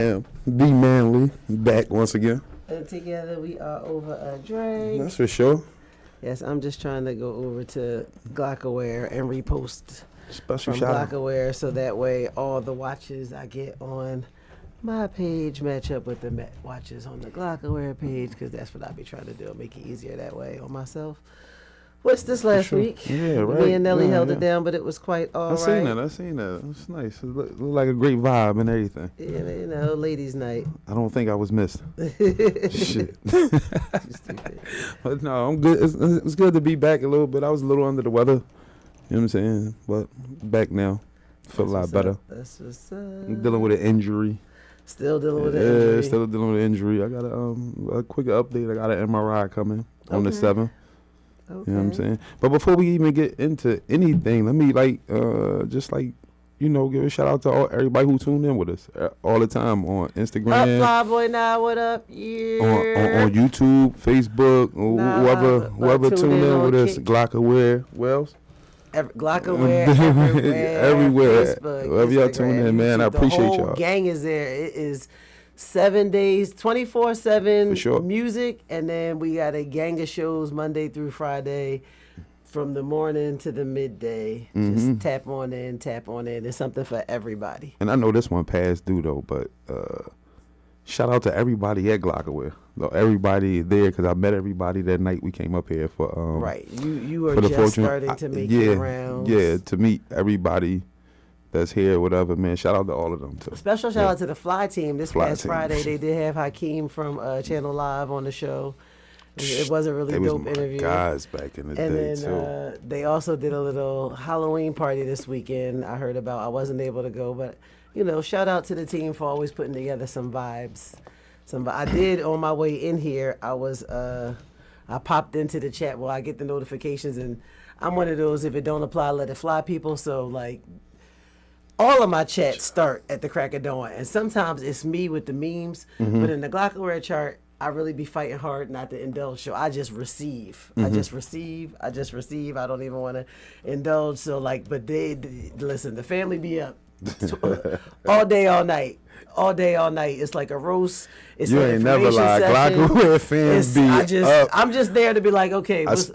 Yeah, B Manley back once again. And together we are over a drink. That's for sure. Yes, I'm just trying to go over to Glockaware and repost Special from shout out. Glockaware so that way all the watches I get on my page match up with the watches on the Glockaware page, because that's what I be trying to do. Make it easier that way on myself. What's this last week? Yeah, right. Me and Nelly Yeah, held yeah. it down, but it was quite all I seen right. that. I seen that. It's nice. It look like a great vibe and everything. Yeah, you know, ladies' night. I don't think I was missed. Shit. Stupid. But no, I'm good. It's good to be back a little bit. I was a little under the weather. You know what I'm saying? But back now. Feel a lot better. That's what's up. I'm dealing with an injury. Still dealing with Yeah, it. still dealing with an injury. I got a quick update. I got an MRI coming on the 7th. Okay. You know what I'm saying? But before we even get into anything, let me give a shout out to everybody who tuned in with us all the time on Instagram, Up, Flyboy, now what up? Yeah. on YouTube, Facebook, or whoever tuned in with us, Glockaware, Wells. Glockaware, everywhere. Facebook, Wherever y'all Instagram, tune in, man, I appreciate the whole y'all. gang is there. It is 7 days, 24/7 For sure. music, and then we got a gang of shows Monday through Friday from the morning to the midday. Just tap on in. There's something for everybody. And I know this one passed due though, but shout out to everybody at Glockaware. Everybody there, because I met everybody that night we came up here for. Right. You were for the just Fortune. starting to make your rounds. Yeah, to meet everybody that's here, whatever, man. Shout out to all of them too. Special shout out to the Fly team. This Fly past team. Friday, they did have Hakeem from Channel Live on the show. It was a really dope interview. Guys back in the And day then too. they also did a little Halloween party this weekend. I heard about. I wasn't able to go, but shout out to the team for always putting together some vibes. I did on my way in here. I popped into the chat. Well, I get the notifications, and I'm one of those, if it don't apply, let it fly people. So like, all of my chats start at the crack of dawn, and sometimes it's me with the memes. But in the Glockaware chart, I really be fighting hard not to indulge. So I just receive. I just receive. I don't even want to indulge. So like, but they listen. The family be up all day, all night. It's like a roast. It's You an ain't never information lied. session. Glockaware fans be up. I'm just there to be like, okay, that's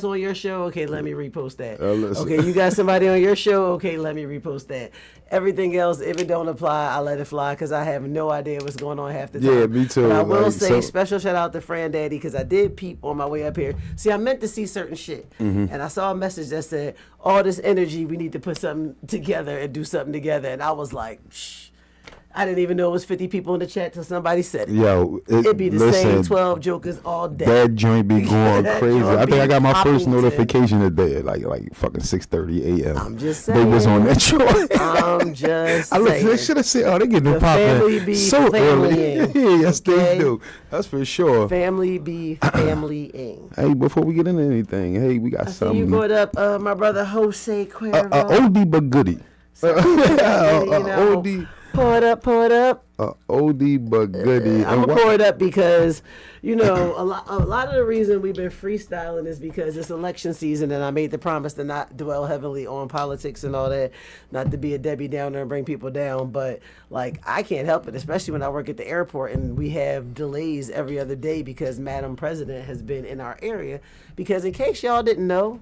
on your show. Okay, let me repost that. Listen. Okay, you got somebody on your show. Okay, let me repost that. Everything else, if it don't apply, I let it fly, because I have no idea what's going on half the time. Yeah, me too. But I will Like, say special shout out to Fran Daddy, because I did peep on my way up here. See, I meant to see certain shit, and I saw a message that said, all this energy, we need to put something together and do something together. And I was like, shh. I didn't even know it was 50 people in the chat till somebody said it. Yo, It'd be the same 12 jokers all day. That joint be going That crazy. joint I think I got my first Poppington. notification today at like fucking 6:30 a.m. I'm just They saying. was on that joint. I'm just I saying. they should have said, "Oh, they getting The it popping family be so early." familying, Yeah, yes, okay? they do. That's for sure. Family be familying. Hey, before we get into anything, hey, we got I see something. you brought up my brother Jose Cuervo. Oldie but goodie. Oldie. Pour it up. Oldie but goodie. I'm gonna pour it up because, a lot of the reason we've been freestyling is because it's election season, and I made the promise to not dwell heavily on politics and all that, not to be a Debbie Downer and bring people down. But like, I can't help it, especially when I work at the airport and we have delays every other day because Madam President has been in our area. Because in case y'all didn't know,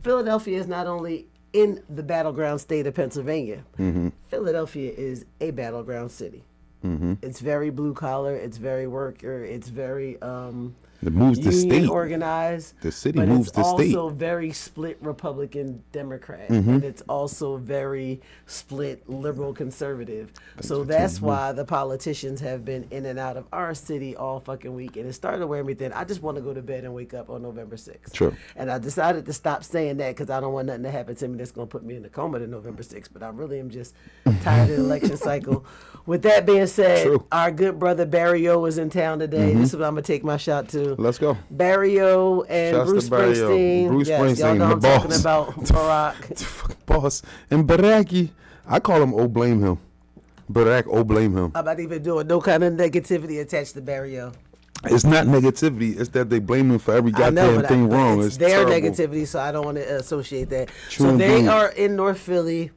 Philadelphia is not only in the battleground state of Pennsylvania. Philadelphia is a battleground city. It's very blue collar. It's very worker. It's very It moves the union state. organized. The city but moves it's the state. also very split Republican Democrat, and it's also very split liberal conservative. So that's why the politicians have been in and out of our city all fucking week, and it started to wear me thin. I just want to go to bed and wake up on November 6th. True. And I decided to stop saying that because I don't want nothing to happen to me that's going to put me in a coma to November 6th. But I really am just tired of the election cycle. With that being said, True. our good brother Barry O is in town today. This is what I'm going to take my shot to. Let's go. Barry O and Shouts to Bruce Barry O. Springsteen. Bruce Yes, y'all Springsteen, know the I'm boss. talking about Barack. Boss. And Baraki, I call him Oh Blame Him. Barack Oh Blame Him. I'm not even doing no kind of negativity attached to Barry O. It's not negativity. It's that they blame him for every I know, goddamn thing but wrong. it's their terrible. negativity, so I don't want to associate that. True So they indeed. are in North Philly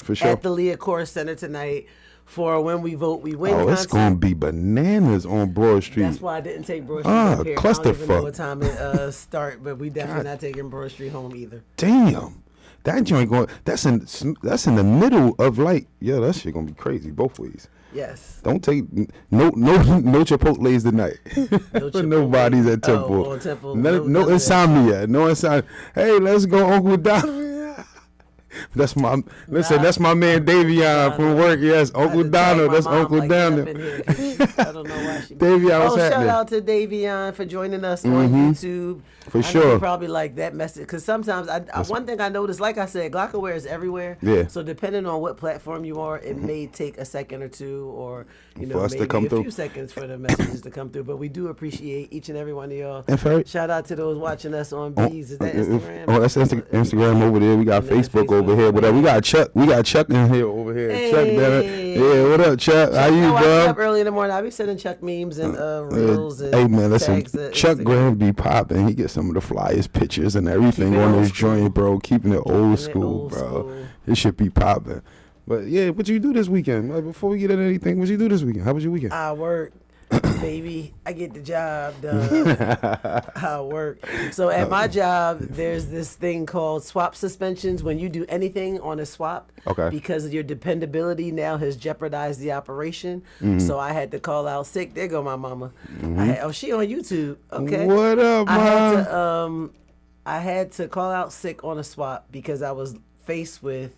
For sure. at the Leah Core Center tonight for when we vote, we win. Oh, concert. it's gonna be bananas on Broad Street. That's why I didn't take Broad Street up here. I don't even know clusterfuck. what time it start, but we definitely not taking Broad Street home either. Damn, that joint going. That's in the middle of like, yeah, that shit gonna be crazy both ways. Yes. Don't take no Chipotle's tonight. No Nobody's at Temple. Oh, on Temple. No insomnia. No insomnia. Hey, let's go, Uncle Don. That's my man Davion from work. Yes, Uncle Donald. That's Uncle Donald. I don't know why she. Davion, what's happening? Shout out to Davion for joining us on YouTube. For sure. Probably like that message because sometimes one thing I noticed, like I said, Glockaware is everywhere. Yeah. So depending on what platform you are, it may take a second or two, or for us maybe to come a through. few seconds for the messages to come through. But we do appreciate each and every one of y'all. And for shout out to those watching us on Bees. Is that Instagram? Oh, that's Instagram over there. We got Facebook over here. Whatever. We got Chuck in here over here. Hey. Chuck, yeah, what up, Chuck? How you, bro? I bro? get up early in the morning. I be sending Chuck memes and reels. And hey man, listen, tags Chuck Graham be popping. He gets some of the flyest pictures and everything on his joint, bro. Keeping it old school, bro. It should be popping. But yeah, what you do this weekend? Before we get into anything, what you do this weekend? How was your weekend? I work, baby. I get the job done. I work. So at my job, there's this thing called swap suspensions. When you do anything on a swap, because of your dependability now has jeopardized the operation. So I had to call out sick. There go my mama. She on YouTube. Okay. What up, mom? I had to call out sick on a swap because I was faced with,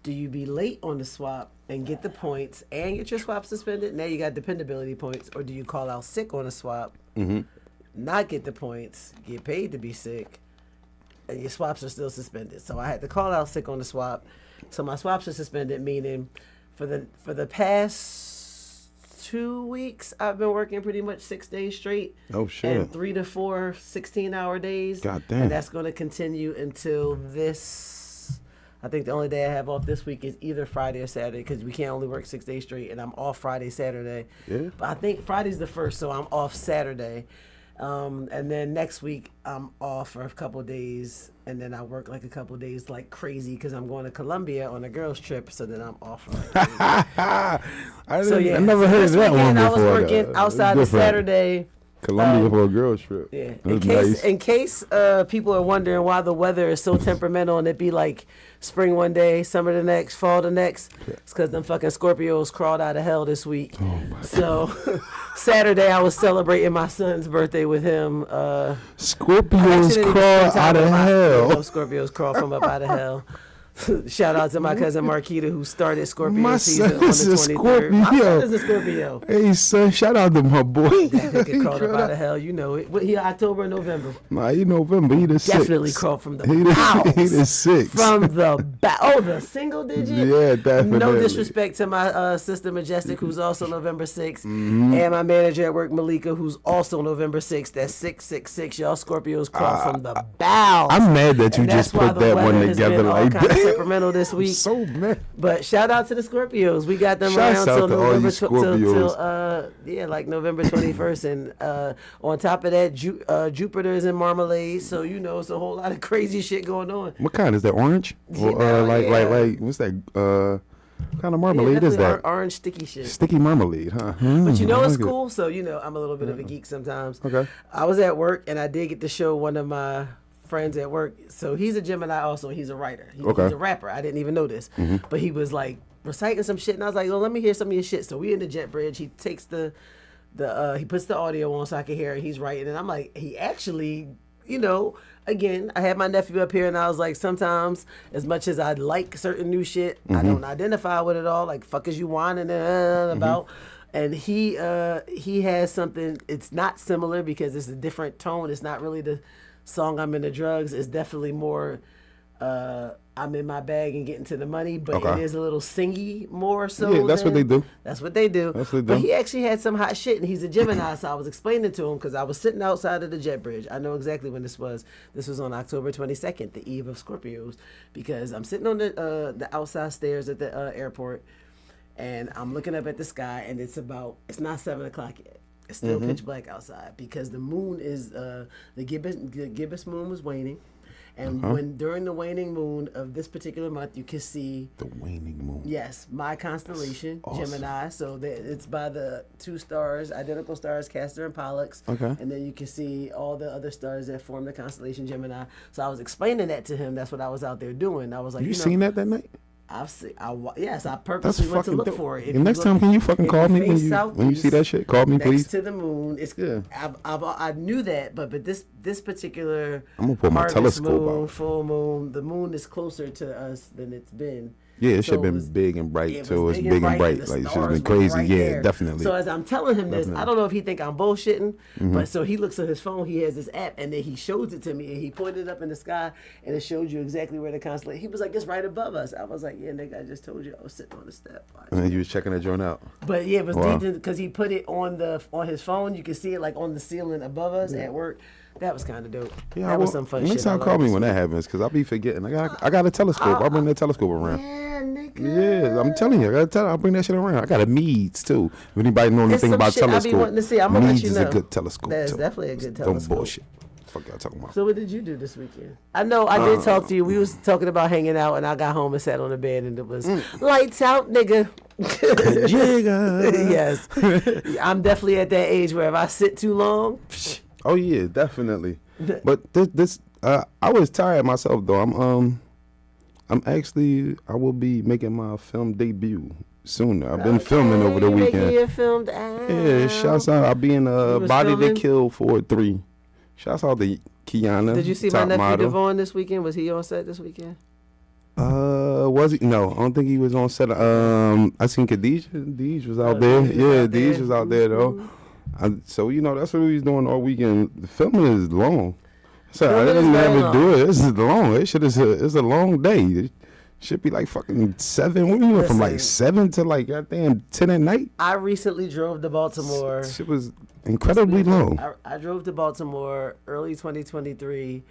do you be late on the swap and get the points and get your swap suspended? Now you got dependability points. Or do you call out sick on a swap, not get the points, get paid to be sick, and your swaps are still suspended? So I had to call out sick on the swap. So my swaps are suspended, meaning for the past 2 weeks, I've been working pretty much 6 days straight. Oh, shit. And 3 to 4 16-hour days. God damn. And that's going to continue until this. I think the only day I have off this week is either Friday or Saturday because we can't only work 6 days straight, and I'm off Friday, Saturday. Yeah. But I think Friday's the first, so I'm off Saturday. And then next week, I'm off for a couple of days, and then I work like a couple of days like crazy because I'm going to Colombia on a girls' trip, so then I'm off for like I never heard of that one before. I was working outside of Saturday. Colombia for a girls trip. Yeah. That's In case people are wondering why the weather is so temperamental and it be like spring one day, summer the next, fall the next, it's because them fucking Scorpios crawled out of hell this week. So Saturday I was celebrating my son's birthday with him. Scorpios crawl out of hell. Scorpios crawl from up out of hell. Shout out to my cousin Marquita who started Scorpio my season son on the is a 23rd. Scorpio. My son is a Scorpio. Hey son, shout out to my boy. That nigga crawled up out of hell, you know it. He October and November. Nah, he November. He the Definitely six. crawled from the He the six. From the back. Oh, the single digit? Yeah, definitely. No disrespect to my sister Majestic, who's also November 6th, and my manager at work, Malika, who's also November 6th. That's 666. Y'all Scorpios crawl from the bowels. I'm mad that you just put that one together like that. Temperamental this week. So mad. But shout out to the Scorpios. We got them Shouts around out till to all November you Scorpios. like November 21st, and on top of that, Jupiter is in Marmalade, so you know it's a whole lot of crazy shit going on. What kind is that? Orange? Or like what's that? What kind of marmalade is that? Orange sticky shit. Sticky marmalade, huh? But you know I it's like cool, so you know I'm a little bit of a geek sometimes. Okay. I was at work and I did get to show one of my friends at work. So he's a Gemini also. He's a writer. He's a rapper. I didn't even know this, but he was like reciting some shit, and I was like, "Oh, let me hear some of your shit." So we in the jet bridge. He takes he puts the audio on so I can hear it. He's writing, and I'm like, he actually, you know. Again, I had my nephew up here, and I was like, sometimes, as much as I like certain new shit, I don't identify with it all. Like, fuck is you whining about? And he has something. It's not similar because it's a different tone. It's not really the song "I'm Into Drugs." It's definitely more. I'm in my bag and getting to the money, but it is a little singy more so. Yeah, that's what they do. That's what they do. But he actually had some hot shit, and he's a Gemini, so I was explaining to him because I was sitting outside of the jet bridge. I know exactly when this was. This was on October 22nd, the eve of Scorpios, because I'm sitting on the outside stairs at the airport, and I'm looking up at the sky, and it's not 7 o'clock yet. It's still pitch black outside because the moon is the gibbous moon was waning. And when during the waning moon of this particular month, you can see the waning moon. Yes, my constellation, awesome. Gemini. So it's by the two stars, identical stars, Castor and Pollux. Okay. And then you can see all the other stars that form the constellation Gemini. So I was explaining that to him. That's what I was out there doing. I was like, you seen that night? I've seen. Yes, I purposely went to look dope. for it. And next time, can you fucking call me when you see that shit? Call me, next please. Next to the moon. It's I knew that, but this particular I'm gonna put my telescope moon, out. full moon, the moon is closer to us than it's been. Yeah, it should have been big and bright too. It's big and bright. Like it should have been crazy. Right yeah, there. definitely. So as I'm telling him this, I don't know if he think I'm bullshitting, but so he looks at his phone. He has this app, and then he shows it to me, and he pointed up in the sky, and it showed you exactly where the constellation. He was like, "It's right above us." I was like, "Yeah, nigga, I just told you I was sitting on the step." And then you was checking that joint out. But yeah, it was deep because he put it on his phone. You can see it like on the ceiling above us at work. That was kind of dope. Yeah, that was some fun shit. Next time, call me when that happens, because I'll be forgetting. I got a telescope. I'll bring that telescope around. Yeah, nigga. Yeah, I'm telling you. I'll bring that shit around. I got a Meads, too. If anybody know anything about telescope, I be wanting to see. I'm gonna Meads let you is know. a good telescope, That's too. definitely a good telescope. Don't bullshit. Fuck y'all talking about. So what did you do this weekend? I know I did talk to you. We was talking about hanging out, and I got home and sat on the bed, and it was lights out, nigga. Yes. I'm definitely at that age where if I sit too long. Oh yeah, definitely. But this I was tired myself though. I'm actually I will be making my film debut sooner. I've been filming over the weekend. Your film out. Yeah, shouts out. I'll be in Body filming? to Kill 4-3. Shouts out to Kiana. Did you see my nephew Devon this weekend? Was he on set this weekend? Was he? No, I don't think he was on set. I seen Khadijah. Deej was out there. Yeah, Deej was out there though. So that's what we was doing all weekend. The filming is long. So I didn't ever do it. This is long. It's a long day. It should be like fucking 7. We went from like 7 to like goddamn 10 at night. I recently drove to Baltimore. Shit was incredibly long. I drove to Baltimore early 2023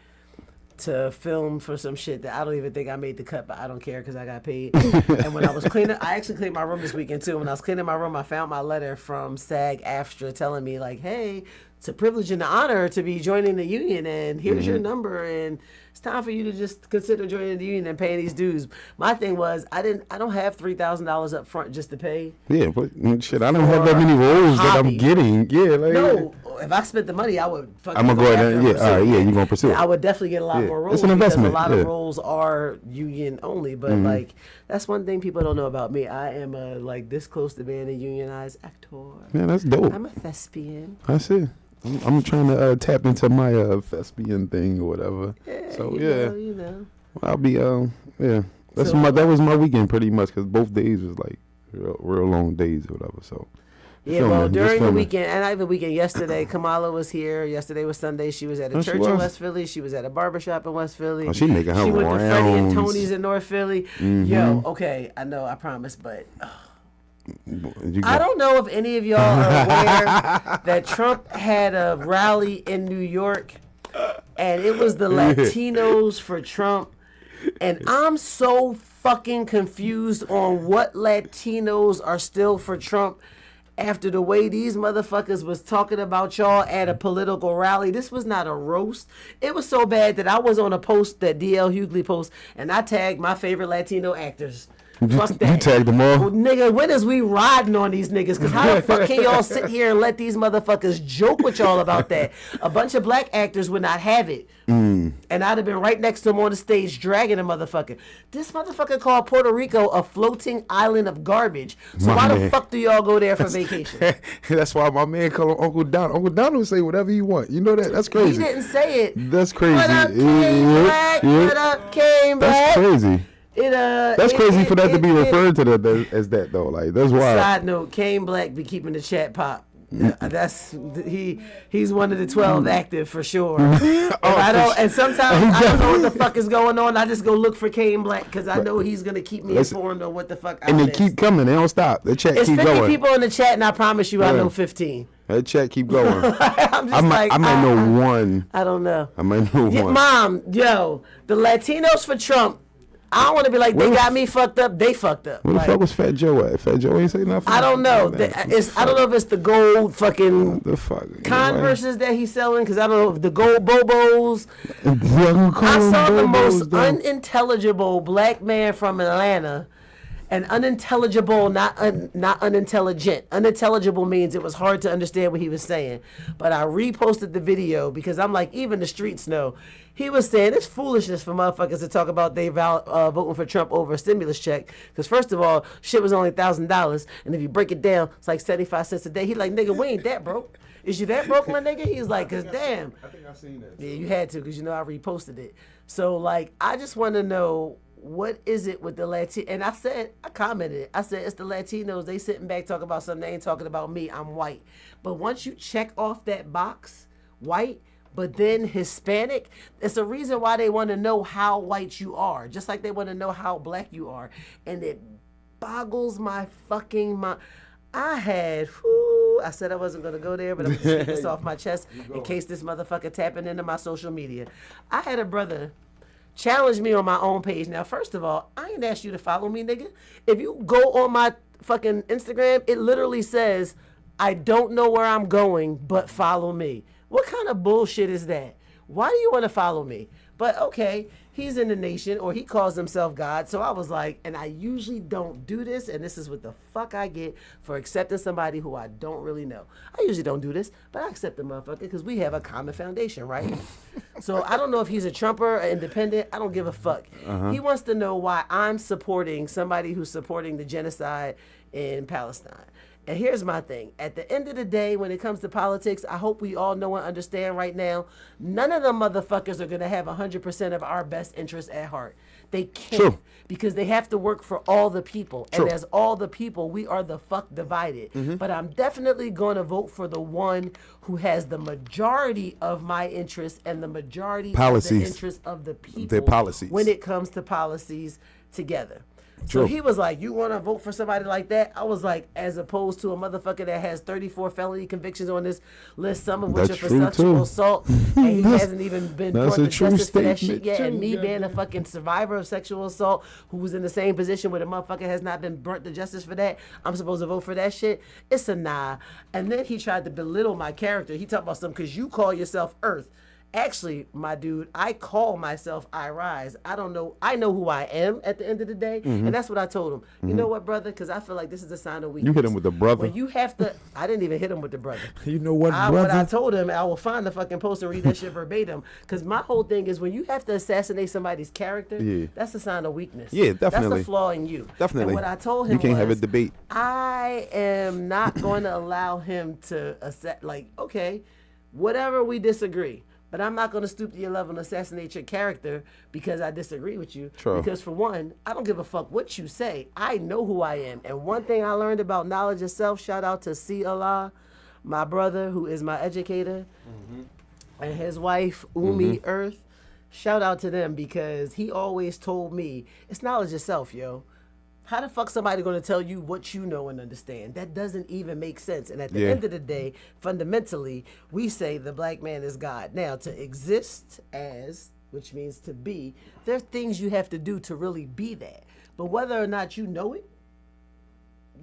to film for some shit that I don't even think I made the cut, but I don't care because I got paid. And when I was cleaning, I actually cleaned my room this weekend too. When I was cleaning my room, I found my letter from SAG-AFTRA telling me like, hey, it's a privilege and an honor to be joining the union, and here's your number, and it's time for you to just consider joining the union and paying these dues. My thing was I don't have $3,000 up front just to pay. Yeah, but shit, I don't have that many roles that I'm getting. Yeah, like no. If I spent the money, I would fucking I'm gonna go ahead and you're gonna pursue it. I would definitely get a lot more roles. It's an investment. Because a lot of roles are union only, but like that's one thing people don't know about me. I am like this close to being a unionized actor. Man, that's dope. I'm a thespian. I see. I'm trying to tap into my thespian thing or whatever. Yeah, so you know. I'll be that was my weekend pretty much because both days was like real long days or whatever. So yeah, well, during the weekend, and even the weekend yesterday, Kamala was here. Yesterday was Sunday. She was at a church in West Philly. She was at a barbershop in West Philly. Oh, she making her She went to rounds. Freddie and Tony's in North Philly. Yo, okay, I know, I promise, but I don't know if any of y'all are aware that Trump had a rally in New York, and it was the Latinos for Trump, and I'm so fucking confused on what Latinos are still for Trump after the way these motherfuckers was talking about y'all at a political rally. This was not a roast. It was so bad that I was on a post that D.L. Hughley post, and I tagged my favorite Latino actors. Fuck that. You tagged them all? Well, nigga, when is we riding on these niggas? Because how the fuck can y'all sit here and let these motherfuckers joke with y'all about that? A bunch of black actors would not have it. And I'd have been right next to him on the stage dragging a motherfucker. This motherfucker called Puerto Rico a floating island of garbage. So why the fuck do y'all go there for vacation? That's why my man called him Uncle Don. Uncle Don will say whatever you want. You know that? That's crazy. He didn't say it. That's crazy. What up, King Black? What up, King Black? That's crazy. That's crazy for that to be referred to as that though. Like that's wild. Side note: Kane Black be keeping the chat pop. That's he's one of the 12 active for sure. And sometimes I don't know what the fuck is going on. I just go look for Kane Black because I know he's gonna keep me informed on what the fuck. And they keep coming. They don't stop. The chat it's keep 50 going. people in the chat, and I promise you, I know 15. That chat keep going. I might know one. I don't know. I might know one. Mom, yo, the Latinos for Trump. I don't want to be like, they got me fucked up, they fucked up. Where the like, fuck was Fat Joe at? Fat Joe ain't say nothing? I don't know. I don't know if it's the gold fucking the fuck? Converses that he's selling, because I don't know if the gold Bobos. I saw the most unintelligible black man from Atlanta. And unintelligible, not unintelligent. Unintelligible means it was hard to understand what he was saying. But I reposted the video because I'm like, even the streets know. He was saying it's foolishness for motherfuckers to talk about they voting for Trump over a stimulus check. Because first of all, shit was only $1,000. And if you break it down, it's like 75 cents a day. He like, nigga, we ain't that broke. Is you that broke, my nigga? He's like, because damn. I think I seen that. Yeah, you had to, because you know I reposted it. So, like, I just want to know, what is it with the Latino? And I commented, I said, it's the Latinos. They sitting back talking about something. They ain't talking about me. I'm white. But once you check off that box, white, but then Hispanic, it's a reason why they want to know how white you are. Just like they want to know how black you are. And it boggles my fucking mind. I said I wasn't going to go there, but I'm going to get this off my chest in case this motherfucker tapping into my social media. I had a brother challenge me on my own page. Now, first of all, I ain't asked you to follow me, nigga. If you go on my fucking Instagram, it literally says, I don't know where I'm going, but follow me. What kind of bullshit is that? Why do you want to follow me? But okay, he's in the nation, or he calls himself God. So I was like, and I usually don't do this, and this is what the fuck I get for accepting somebody who I don't really know. I usually don't do this, but I accept the motherfucker because we have a common foundation, right? So I don't know if he's a Trumper or independent. I don't give a fuck. He wants to know why I'm supporting somebody who's supporting the genocide in Palestine. And here's my thing. At the end of the day, when it comes to politics, I hope we all know and understand right now, none of them motherfuckers are going to have 100% of our best interests at heart. They can't. True. Because they have to work for all the people. True. And as all the people, we are the fuck divided. Mm-hmm. But I'm definitely going to vote for the one who has the majority of my interests and the majority of the interests of the people. Their policies. When it comes to policies together. True. So he was like, you want to vote for somebody like that? I was like, as opposed to a motherfucker that has 34 felony convictions on this list, some of which are for sexual assault, and he hasn't even been brought to justice for that shit yet. And me being a fucking survivor of sexual assault who was in the same position where the motherfucker has not been brought to justice for that, I'm supposed to vote for that shit? It's a nah. And then he tried to belittle my character. He talked about something because you call yourself Earth. Actually, my dude, I call myself Irize. I don't know. I know who I am at the end of the day. Mm-hmm. And that's what I told him. Mm-hmm. You know what, brother? Because I feel like this is a sign of weakness. You hit him with the brother. When you have to, I didn't even hit him with the brother. You know what, brother? What I told him, I will find the fucking post and read that shit verbatim. Because my whole thing is when you have to assassinate somebody's character, that's a sign of weakness. Yeah, definitely. That's a flaw in you. Definitely. And what I told him you can't have a debate. I am not going to allow him to, okay, whatever we disagree. But I'm not going to stoop to your level and assassinate your character because I disagree with you. True. Because for one, I don't give a fuck what you say. I know who I am. And one thing I learned about knowledge of self, shout out to C. Allah, my brother who is my educator, and his wife, Umi Earth. Shout out to them because he always told me, it's knowledge of self, yo. How the fuck somebody going to tell you what you know and understand? That doesn't even make sense. And at the end of the day, fundamentally, we say the black man is God. Now, to exist as, which means to be, there are things you have to do to really be that. But whether or not you know it,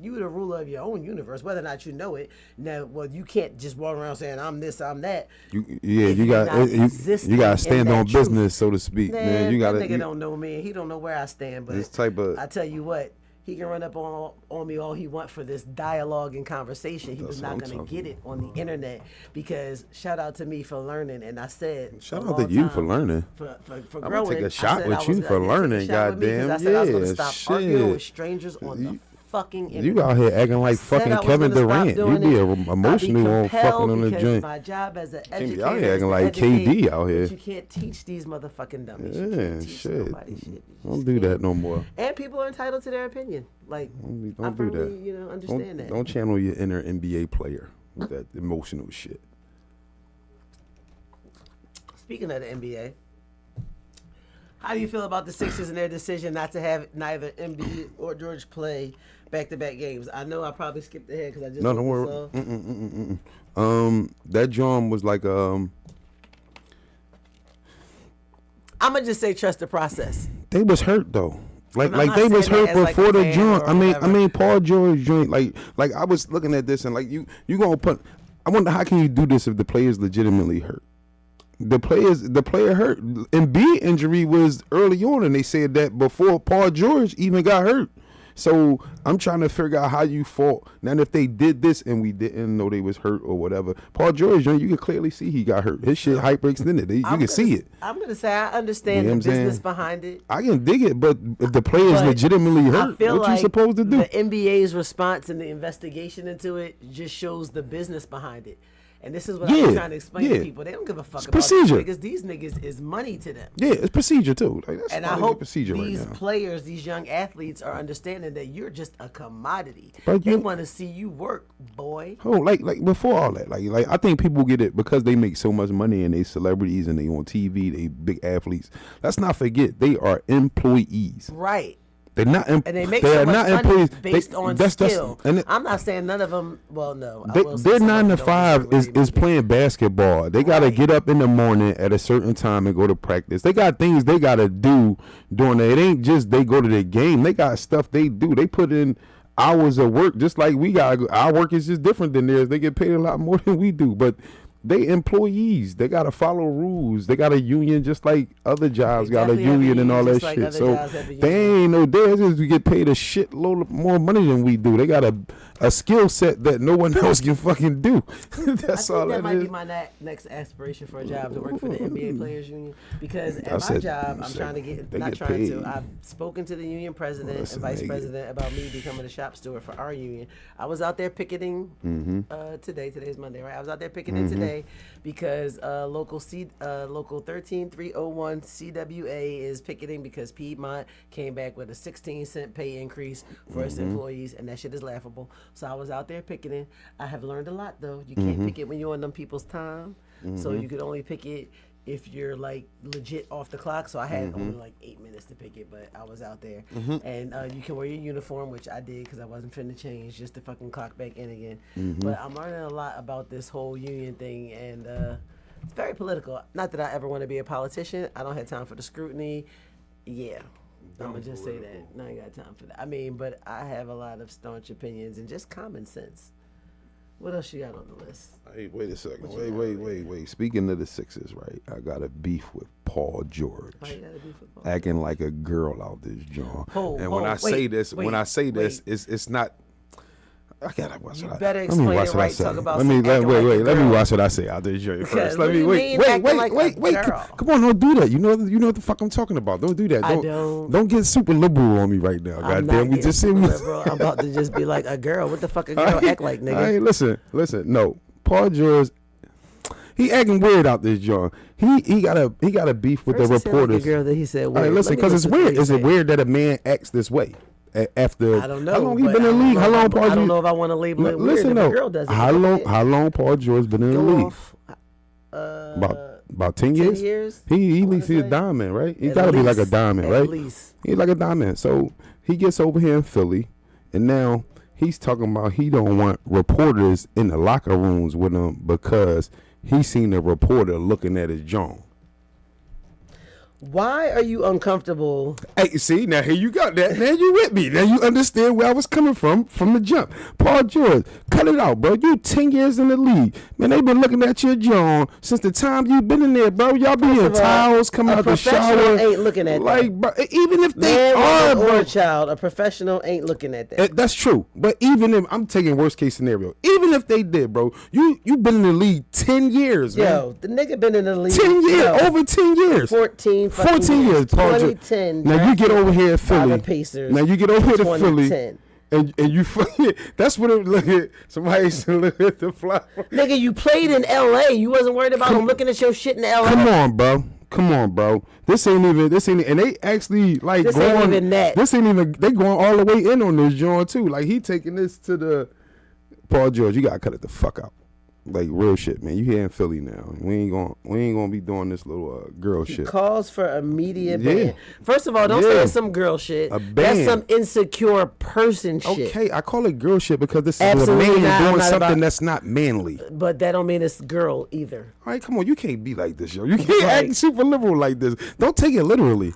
you the ruler of your own universe, whether or not you know it. Now, well, you can't just walk around saying, I'm this, I'm that. You got to stand on business, so to speak. Man, that nigga don't know me. He don't know where I stand. But this type of, I tell you what, he can run up on me all he want for this dialogue and conversation. He was not going to get it on the internet because shout out to me for learning. And I said, shout out to you for learning. For growing. I'm going to take a shot with you for learning, goddamn. I said I was going to stop arguing with strangers on the fucking internet. You out here acting like fucking Kevin Durant. You be emotional on fucking on the joint. My job as an educator. You out here acting like KD out here. You can't teach these motherfucking dummies. Yeah, shit. Don't do that no more. And people are entitled to their opinion. Like, don't do that. Understand that. Don't channel your inner NBA player with that emotional shit. Speaking of the NBA, how do you feel about the Sixers and their decision not to have neither Embiid or George play back-to-back games? I know I probably skipped ahead because I just don't worry. That drum was like I'ma just say trust the process. They was hurt though. Like not they was saying hurt that as, before like, a the fan joint. or I mean, whatever. Paul George joint. Like I was looking at this and like you gonna put. I wonder how can you do this if the player is legitimately hurt. The player hurt. Embiid injury was early on, and they said that before Paul George even got hurt. So I'm trying to figure out how you fought. Now, if they did this and we didn't know they was hurt or whatever, Paul George, you can clearly see he got hurt. His shit hyperextended. You can see it. I'm gonna say I understand You know the what I'm business saying? behind it. I can dig it, but if the player is But legitimately I hurt, feel what like you supposed to do? the NBA's response and the investigation into it just shows the business behind it. And this is what I'm trying to explain to people. They don't give a fuck about procedure. these niggas. These niggas is money to them. Yeah, it's procedure too. Like, that's And I not hope procedure these right now. players, these young athletes, are understanding that you're just a commodity. But They you- want to see you work, boy. Oh, like before all that, like I think people get it because they make so much money and they celebrities and they on TV, they big athletes. Let's not forget they are employees. Right. They're not. And they make so much money based on skill. And I'm not saying none of them. Well, no. I They, will say their some of 9 them to don't 5 deserve what they is make. playing basketball. They got to Right. get up in the morning at a certain time and go to practice. They got things they got to do during that. It ain't just they go to the game. They got stuff they do. They put in hours of work just like we got. Our work is just different than theirs. They get paid a lot more than we do, but they employees. They got to follow rules. They got a union just like other jobs They got a definitely have a union and all union that just like shit. other So jobs have a they union. ain't no there. Just we get paid a shitload more money than we do. They got a skill set that no one else can fucking do. That's I all think that might is. be my next aspiration for a job to work for the NBA Players Union because at I my said- job I I'm said trying to get they not get trying paid. to. I've spoken to the union president Listen, and vice they get- president about me becoming a shop steward for our union. I was out there picketing today. Today's Monday, right? I was out there picketing today because local 13301 CWA is picketing because Piedmont came back with a 16-cent pay increase for its employees, and that shit is laughable. So I was out there picketing. I have learned a lot though. You can't picket when you're on them people's time, so you could only picket if you're like legit off the clock. So I had only like 8 minutes to picket, but I was out there, and you can wear your uniform, which I did because I wasn't finna change just to fucking clock back in again. But I'm learning a lot about this whole union thing, and it's very political. Not that I ever want to be a politician. I don't have time for the scrutiny. Yeah. I'm gonna just say that. I ain't got time for that. I mean, but I have a lot of staunch opinions and just common sense. What else you got on the list? Hey, wait a second. What you got over Wait. Speaking of the Sixers, right? I got a beef with Paul George. Why you gotta be football? Acting like a girl out this joint. And when I say this, it's not. I gotta watch You what better let me explain watch it what I right. say. Talk about Let me some acting like a let me girl. watch what I say out this joint Because first. what Let do me you wait. mean acting like a Wait. girl? Come on, don't do that. You know what the fuck I'm talking about. Don't do that. I don't. Don't get super liberal on me right now. I'm Goddamn, not we getting just see super me. liberal. I'm about to just be like a girl. What the fuck a girl act like, nigga? Hey, listen. No, Paul George, he acting weird out this joint. He got a beef with First the he said like a reporters. girl, then he said All weird. right, listen, Let me because it's listen to what weird. he Is it said. weird that a man acts this way after? I don't know. How long he but been I in the don't league? know How if long I'm- Paul I don't George? know if I want to label it weird Listen if though, a girl does it. how Go long? ahead. How long Paul George been in the Go league? off. About 10 years. 10 years? He I at least wanna he's a say. diamond, right? He At got to be like a least. diamond, At right? least. He's like a diamond. So he gets over here in Philly, and now he's talking about he don't want reporters in the locker rooms with him because he seen a reporter looking at his John. Why are you uncomfortable? Hey, see, now here you go. Now you with me. Now you understand where I was coming from the jump. Paul George, cut it out, bro. You 10 years in the league. Man, they been looking at your John since the time you been in there, bro. Y'all be in of all, towels, coming a out the professional shower. ain't looking at like, that. bro, even if they Man, are, woman, or bro. a child, a professional ain't looking at that. That's true. But even if, I'm taking worst case scenario, even if they did, bro, you been in the league 10 years, man. Yo, the nigga been in the league 10 years, yo, over 10 years. 14 years, Paul George. 2010. Now you get over here in by the Philly. Pacers. Now you get over here to Philly. 2010. And you fucking, that's what it look at. Somebody used to look at the fly. Nigga, you played in L.A. You wasn't worried about him looking at your shit in L.A. Come on, bro. This ain't, and they actually like This going. ain't even that. This ain't even. They going all the way in on this joint too. Like he taking this to the Paul George. You gotta cut it the fuck out. Like real shit, man. You here in Philly now. We ain't gonna be doing this little girl shit. Calls for immediate ban. First of all, don't say it's some girl shit. That's some insecure person shit. Okay, I call it girl shit because this is a man doing something that's not manly. But that don't mean it's girl either. All right, come on. You can't be like this, yo. You can't act super liberal like this. Don't take it literally.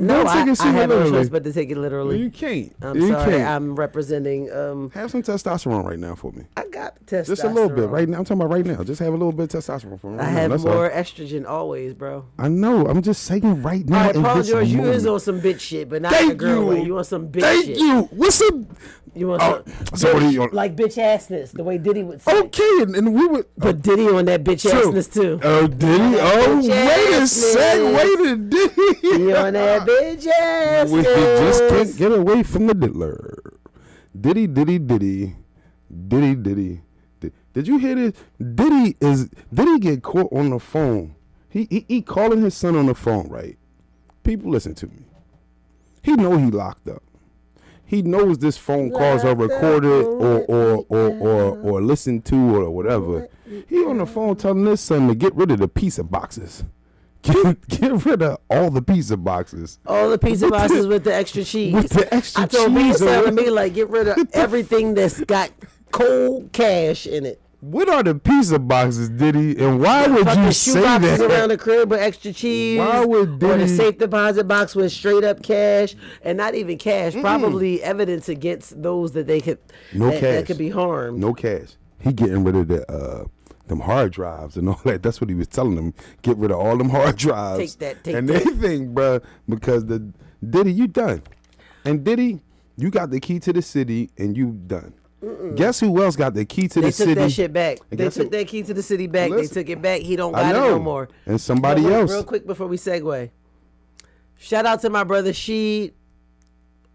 No, I have no choice but to take it literally. You can't. I'm sorry. I'm representing. Have some testosterone right now for me. I got testosterone. Just a little bit right now. I'm talking about right now. Just have a little bit of testosterone for me. I have more estrogen always, bro. I know. I'm just saying right now. All right, Paul George, you is on some bitch shit, but not the girl way. You on some bitch shit. Thank you. What's up? You want like bitch assness, the way Diddy would say. Okay, and we would put Diddy on that bitch assness too. Oh, Diddy! Oh, wait a sec, wait a Diddy! You on that bitch assness? We just can't get away from the diddler. Diddy. Did you hear this? Diddy get caught on the phone. He calling his son on the phone, right? People, listen to me. He know he locked up. He knows this phone calls are recorded or listened to or whatever. He on the phone telling his son to get rid of the pizza boxes. Get rid of all the pizza boxes. All the pizza boxes with the extra cheese. With the extra cheese. I told me telling me like get rid of everything that's got cold cash in it. What are the pizza boxes, Diddy? And why would you say that? Around the crib with extra cheese. Why would Diddy? Or the safe deposit box with straight up cash, and not even cash. Probably evidence against those that they could that could be harmed. No cash. He getting rid of the them hard drives and all that. That's what he was telling them. Get rid of all them hard drives. Take and that. everything, bro. Because Diddy, you done. And Diddy, you got the key to the city, and you done. Guess who else got the key to the city? They took that shit back. They took that key to the city back. Listen, they took it back. He don't got it no more. And somebody else. Real quick before we segue. Shout out to my brother Sheed,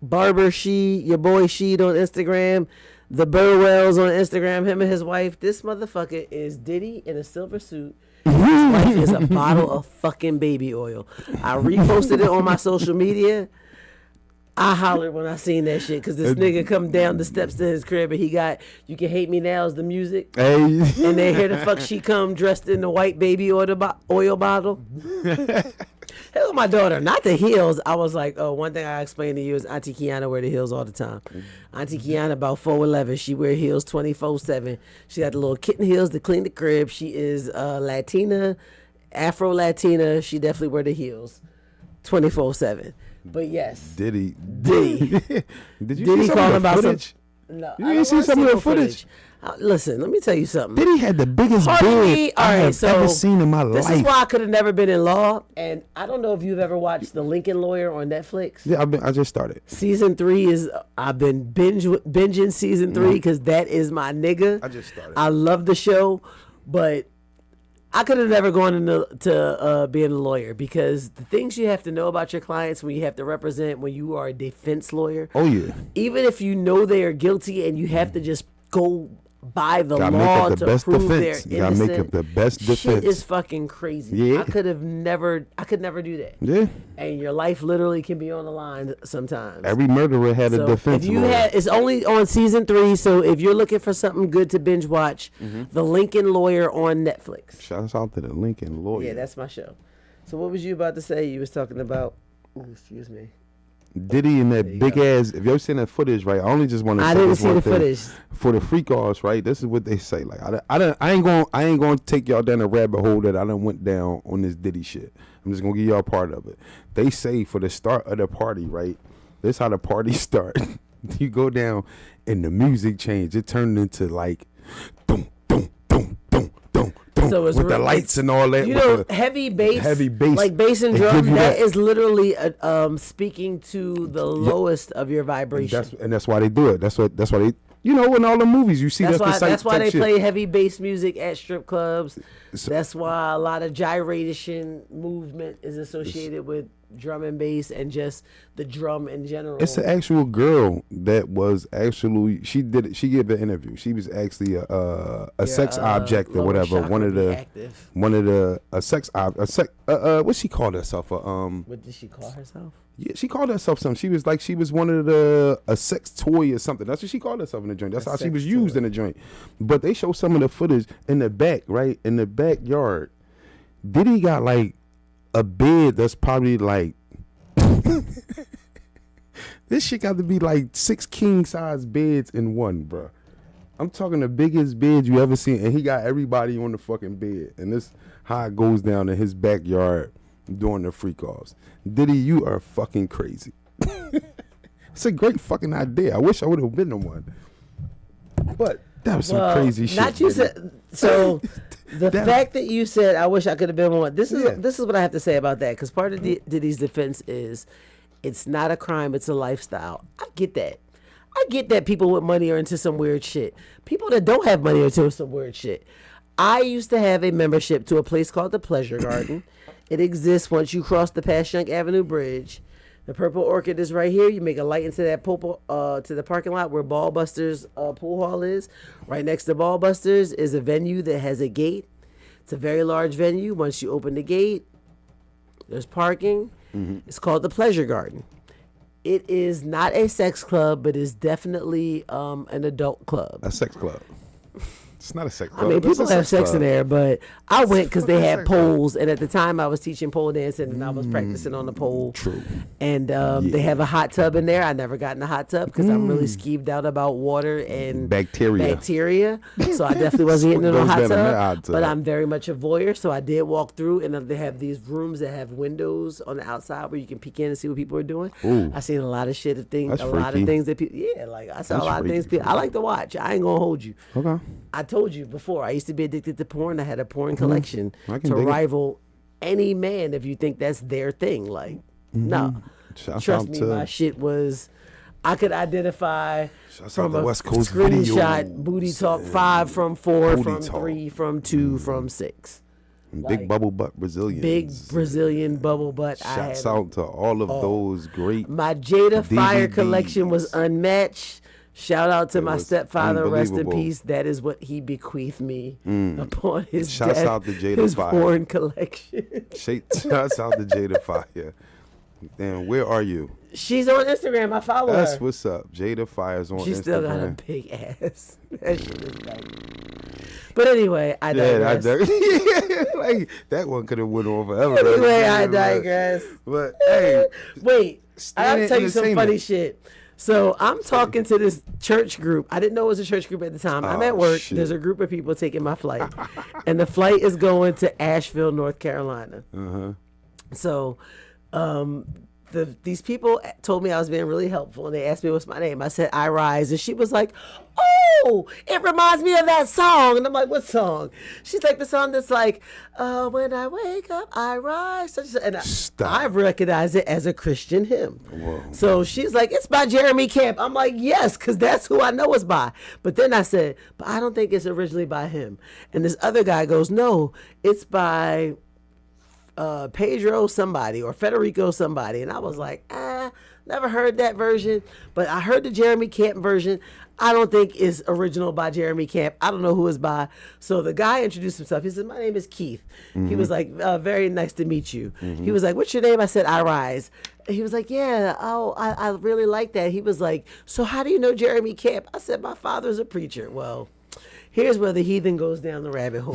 Barber Sheed, your boy Sheed on Instagram, the Burwells on Instagram, him and his wife. This motherfucker is Diddy in a silver suit. His wife is a bottle of fucking baby oil. I reposted it on my social media. I hollered when I seen that shit because this nigga come down the steps to his crib and he got "You Can Hate Me Now" is the music. Hey. And then here the fuck she come dressed in the white baby oil bottle. Hell, my daughter, not the heels. I was like, oh, one thing I explained to you is Auntie Kiana wear the heels all the time. Auntie Kiana about 4'11". She wear heels 24/7. She got the little kitten heels to clean the crib. She is Latina, Afro Latina. She definitely wear the heels 24/7. But yes, Diddy. Did you see some of the footage? No, you didn't see some of the footage. Listen, let me tell you something. Diddy had the biggest beard I have ever seen in my life. This is why I could have never been in law. And I don't know if you've ever watched The Lincoln Lawyer on Netflix. Yeah, I just started. Season 3 is, I've been binging season 3 because that is my nigga. I just started. I love the show, but I could have never gone into being a lawyer because the things you have to know about your clients when you have to represent when you are a defense lawyer. Oh, yeah. Even if you know they are guilty and you have to just go by the law to prove they're innocent. You gotta make up the best defense. Shit is fucking crazy. Yeah. I could never do that. Yeah. And your life literally can be on the line sometimes. Every murderer had a defense lawyer. It's only on season 3, so if you're looking for something good to binge watch, The Lincoln Lawyer on Netflix. Shouts out to The Lincoln Lawyer. Yeah, that's my show. So what was you about to say? You was talking about, excuse me. Diddy and that big ass. If you're seeing that footage, right? I only just want to. I didn't see the footage for the freak offs, right? This is what they say. Like I ain't going to take y'all down a rabbit hole that I done went down on this Diddy shit. I'm just gonna give y'all part of it. They say for the start of the party, right? This how the party start. You go down and the music change. It turned into like, boom, boom, boom, boom, boom. So with the lights and all that. You know, heavy bass, like bass and drum, that is literally speaking to the lowest of your vibration. And that's why they do it. That's why they, in all the movies you see. That's why they play heavy bass music at strip clubs. That's why a lot of gyration movement is associated with drum and bass and just the drum in general. It's an actual girl that was actually she gave an interview. She was actually a sex object or whatever. What she called herself? What did she call herself? Yeah, she called herself something. She was one of a sex toy or something. That's what she called herself in the joint. That's how she was used in the joint. But they show some of the footage in the back, right? In the backyard. Diddy got like a bed that's probably like this shit got to be like 6 king size beds in one, bro. I'm talking the biggest bed you ever seen, and he got everybody on the fucking bed. And this how it goes down in his backyard doing the freak offs. Diddy, you are fucking crazy. It's a great fucking idea. I wish I would have been the one. But that was some crazy shit. Not you said so. The fact that you said, I wish I could have been one. This is what I have to say about that, because part of Diddy's defense is it's not a crime, it's a lifestyle. I get that. I get that people with money are into some weird shit. People that don't have money are into some weird shit. I used to have a membership to a place called the Pleasure Garden. It exists once you cross the Passyunk Avenue Bridge. The Purple Orchid is right here. You make a light into that to the parking lot where Ballbusters pool hall is. Right next to Ballbusters is a venue that has a gate. It's a very large venue. Once you open the gate, there's parking. Mm-hmm. It's called the Pleasure Garden. It is not a sex club, but is definitely an adult club. A sex club. It's not a sex club. I mean, people have sex in there, but I went because they had poles, and at the time I was teaching pole dancing, and I was practicing on the pole. True. And they have a hot tub in there. I never got in the hot tub because I'm really skeeved out about water and bacteria. So I definitely wasn't getting in the hot tub. But I'm very much a voyeur, so I did walk through, and they have these rooms that have windows on the outside where you can peek in and see what people are doing. Ooh. I seen a lot of shit, lot of things that people. Yeah, like I saw That's a lot of things. I like to watch. I ain't gonna hold you. Okay. I told you before, I used to be addicted to porn. I had a porn collection to rival any man if you think that's their thing. Like, no. Trust me, my shit was, I could identify from a West Coast screenshot, videos. Booty talk 5 from 4 from 3 from 2 from 6. Big bubble butt Brazilians. Big Brazilian bubble butt. Shouts out to all of those great. My Jada Fire collection was unmatched. Shout out to my stepfather, rest in peace. That is what he bequeathed me upon his Shouts death. Out to Jada his Fire. Porn collection. Shouts out to Jada Fire. And where are you? She's on Instagram. I follow her. That's what's up. Jada Fire's on Instagram. She still got a big ass. That shit is like... But anyway, I digress. Like, that one could have went on forever. Anyway, I digress. But hey, wait, I gotta tell you some funny shit. So I'm talking to this church group. I didn't know it was a church group at the time. I'm at work. Shit. There's a group of people taking my flight. And the flight is going to Asheville, North Carolina. Uh-huh. So these people told me I was being really helpful, and they asked me what's my name. I said Irize, and she was like, "Oh, it reminds me of that song." And I'm like, "What song?" She's like, "The song that's like, when I wake up, I rise." And I recognize it as a Christian hymn. Whoa. So she's like, "It's by Jeremy Camp." I'm like, "Yes," because that's who I know it's by. But then I said, "But I don't think it's originally by him." And this other guy goes, "No, it's by Pedro somebody or Federico somebody." And I was like, never heard that version, but I heard the Jeremy Camp version. I don't think it's original by Jeremy Camp. I don't know who it's by. So the guy introduced himself. He said, "My name is Keith." Mm-hmm. He was like, "Very nice to meet you." Mm-hmm. He was like, "What's your name?" I said, "Irize." He was like, "Yeah, I really like that." He was like, "So how do you know Jeremy Camp?" I said, "My father's a preacher." Well, here's where the heathen goes down the rabbit hole.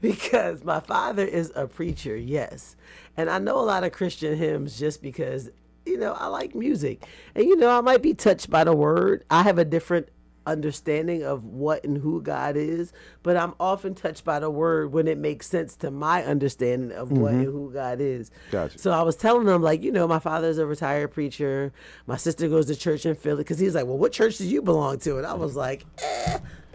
Because my father is a preacher, yes. And I know a lot of Christian hymns just because, I like music. And, I might be touched by the word. I have a different understanding of what and who God is, but I'm often touched by the word when it makes sense to my understanding of what and who God is. Gotcha. So I was telling them, like, my father's a retired preacher. My sister goes to church in Philly, because he's like, "Well, what church do you belong to?" And I was like,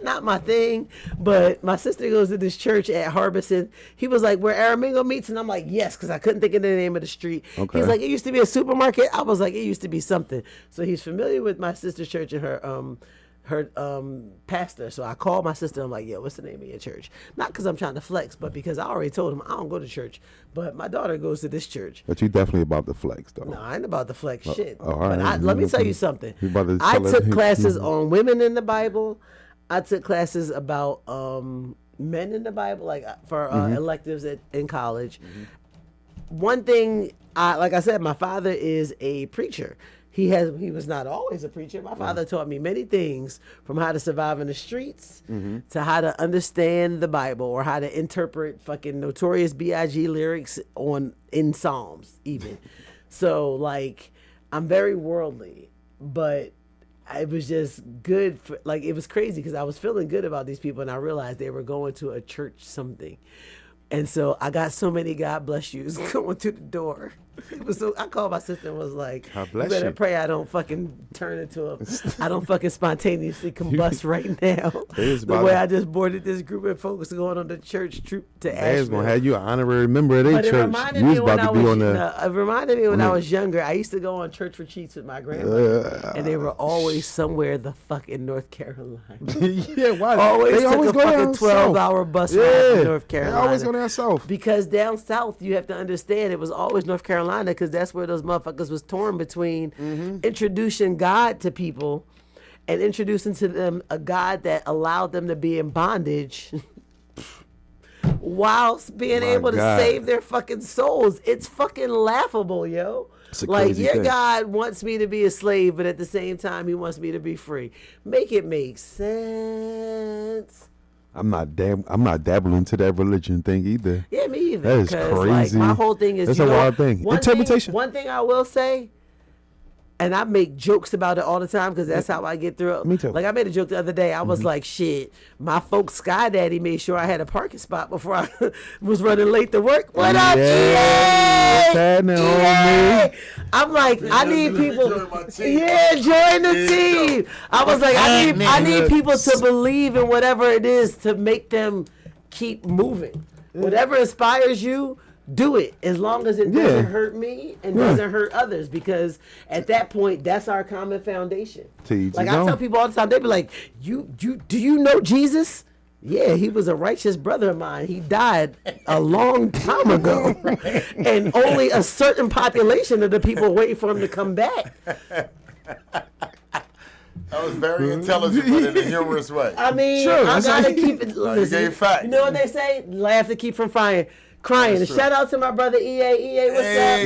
not my thing. But my sister goes to this church at Harbison. He was like, "Where Aramingo meets?" And I'm like, "Yes," because I couldn't think of the name of the street. Okay. He's like, "It used to be a supermarket." I was like, "It used to be something." So he's familiar with my sister's church and her her pastor. So I called my sister. I'm like, yo, what's the name of your church? Not because I'm trying to flex, but because I already told him I don't go to church. But my daughter goes to this church. But you definitely about the flex, though. No, I ain't about the flex shit. all right. But let me tell you something. I took classes on women in the Bible. I took classes about men in the Bible, like for electives in college. One thing, like I said, my father is a preacher. He was not always a preacher. My father taught me many things, from how to survive in the streets to how to understand the Bible, or how to interpret fucking Notorious B.I.G. lyrics in Psalms even. So like, I'm very worldly, but it was just good. It was crazy because I was feeling good about these people, and I realized they were going to a church something. And so I got so many God bless yous going to the door. It was I called my sister and was like, God you bless better you. pray I don't fucking turn into I don't fucking spontaneously combust right now. The way I just boarded this group of folks going on the church trip to Asheville. They was going to have you an honorary member of their church. It reminded me when I was younger, I used to go on church retreats with my grandmother, and they were always somewhere the fuck in North Carolina. Yeah, why? They always took a fucking 12-hour bus ride to North Carolina. They always go down south. Because down south, you have to understand, it was always North Carolina, because that's where those motherfuckers was torn between introducing God to people and introducing to them a God that allowed them to be in bondage whilst being able to save their fucking souls. It's fucking laughable, yo. Like, your God wants me to be a slave, but at the same time, he wants me to be free. Make it make sense. I'm not dabbling into that religion thing either. Yeah, me either. That is crazy. Like, my whole thing is, that's a wild thing. Interpretation. One thing I will say, and I make jokes about it all the time because that's how I get through it. Me too. Like, I made a joke the other day. I was like, shit, my folks' Sky Daddy made sure I had a parking spot before I was running late to work. What up, EA? I'm like, I need people. Yeah, join the team. I was like, I need people to believe in whatever it is to make them keep moving. Whatever inspires you, do it, as long as it doesn't hurt me and doesn't hurt others, because at that point, that's our common foundation. Like, I tell people all the time, they be like, do you know Jesus? Yeah, he was a righteous brother of mine. He died a long time ago. And only a certain population of the people waiting for him to come back. That was very intelligent, but in a humorous way. I mean, I gotta keep it. Listen, you facts. You know what they say? Laugh to keep from crying. Shout out to my brother EA. EA, what's up?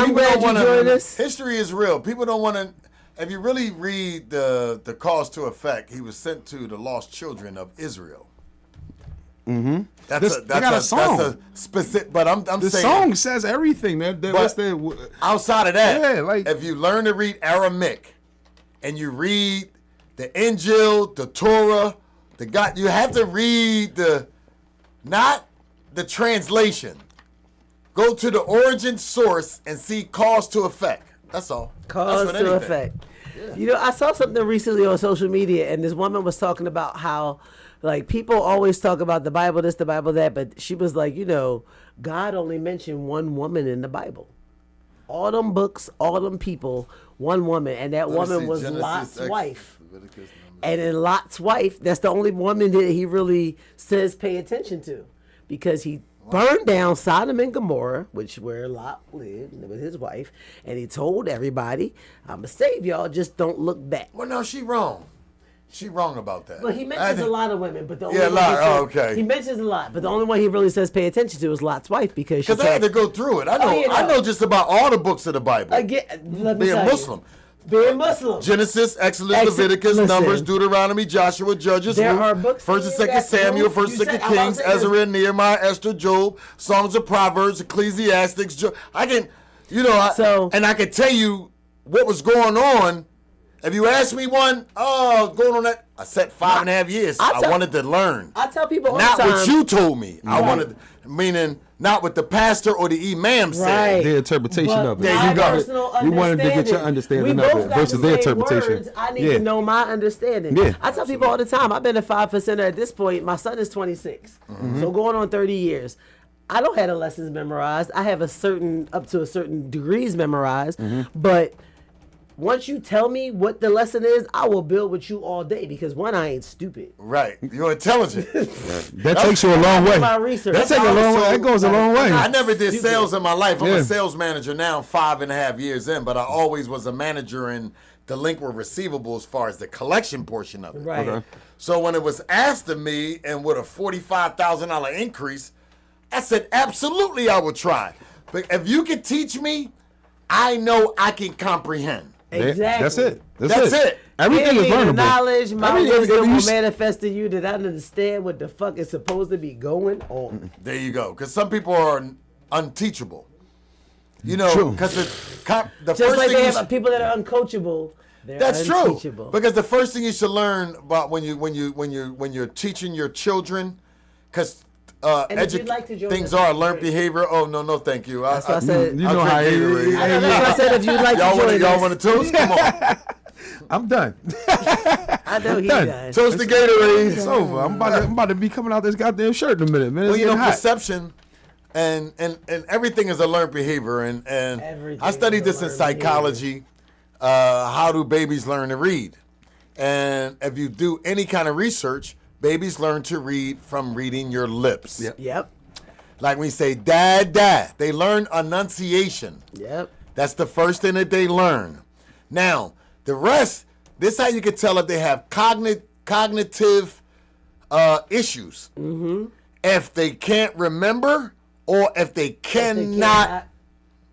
I'm glad you joined us. History is real. People don't want to. If you really read the cause to effect, he was sent to the lost children of Israel. That's a song. That's a specific. But I'm saying the song says everything. Outside of that, if you learn to read Aramaic and you read the Injil, the Torah, you have to read not the translation. Go to the origin source and see cause to effect. That's all. Cause to effect. Yeah. You know, I saw something recently on social media, and this woman was talking about how, like, people always talk about the Bible this, the Bible that, but she was like, you know, God only mentioned one woman in the Bible. All them books, all them people, one woman, and that woman was Lot's wife. And in Lot's wife, that's the only woman that he really says pay attention to, because he burned down Sodom and Gomorrah, where Lot lived with his wife, and he told everybody, I'm going to save y'all, just don't look back. Well, no, she wrong. She wrong about that. But he mentions a lot of women, but the only okay. He mentions a lot, but the only one he really says pay attention to is Lot's wife, because I had to go through it. I know just about all the books of the Bible. Again, let me being Muslim. Being Muslim. Genesis, Exodus, Leviticus, Numbers, Deuteronomy, Joshua, Judges, Ruth, 1st and 2nd Samuel, 1st and 2nd Kings, Ezra, Nehemiah, Esther, Job, Songs of Proverbs, Ecclesiastics. I can tell you what was going on. If you ask me going on that, I said 5.5 years. I wanted to learn. I tell people all not the time. What you told me. I wanted, meaning not what the pastor or the imam said. Their interpretation of it. There you go. You wanted to get your understanding of it versus their interpretation. Words. I need to know my understanding. Yeah. I tell people all the time, I've been a 5%er at this point. My son is 26. So going on 30 years. I don't have the lessons memorized. I have up to a certain degrees memorized. But once you tell me what the lesson is, I will build with you all day because one, I ain't stupid. Right. You're intelligent. That takes you a long way. My research. That takes a long way. That goes a long way. I never did sales in my life. I'm a sales manager now, 5.5 years in, but I always was a manager in delinquent receivables as far as the collection portion of it. Right. Okay. So when it was asked of me and with a $45,000 increase, I said, absolutely I will try. But if you can teach me, I know I can comprehend. Exactly. That's it. That's it. Everything is learnable. Knowledge, my wisdom will manifest in you that I understand what the fuck is supposed to be going on. There you go. Because some people are unteachable. You know, because the just first like thing they have people that are uncoachable. That's true. Because the first thing you should learn about when you're teaching your children, because things are learned behavior. Oh no, thank you. That's what I said. You know how it is. That's what I said. If you'd like to join y'all want to toast? Come on. I'm done. I know he's done. Toast the Gatorade. It's over. I'm about to be coming out this goddamn shirt in a minute, man. Well, you know, perception and everything is a learned behavior, and I studied this in psychology. How do babies learn to read? And if you do any kind of research, babies learn to read from reading your lips. Yep. Like when you say dad, dad, they learn enunciation. Yep. That's the first thing that they learn. Now, the rest, this is how you can tell if they have cognitive issues. Mm-hmm. If they can't remember or if they cannot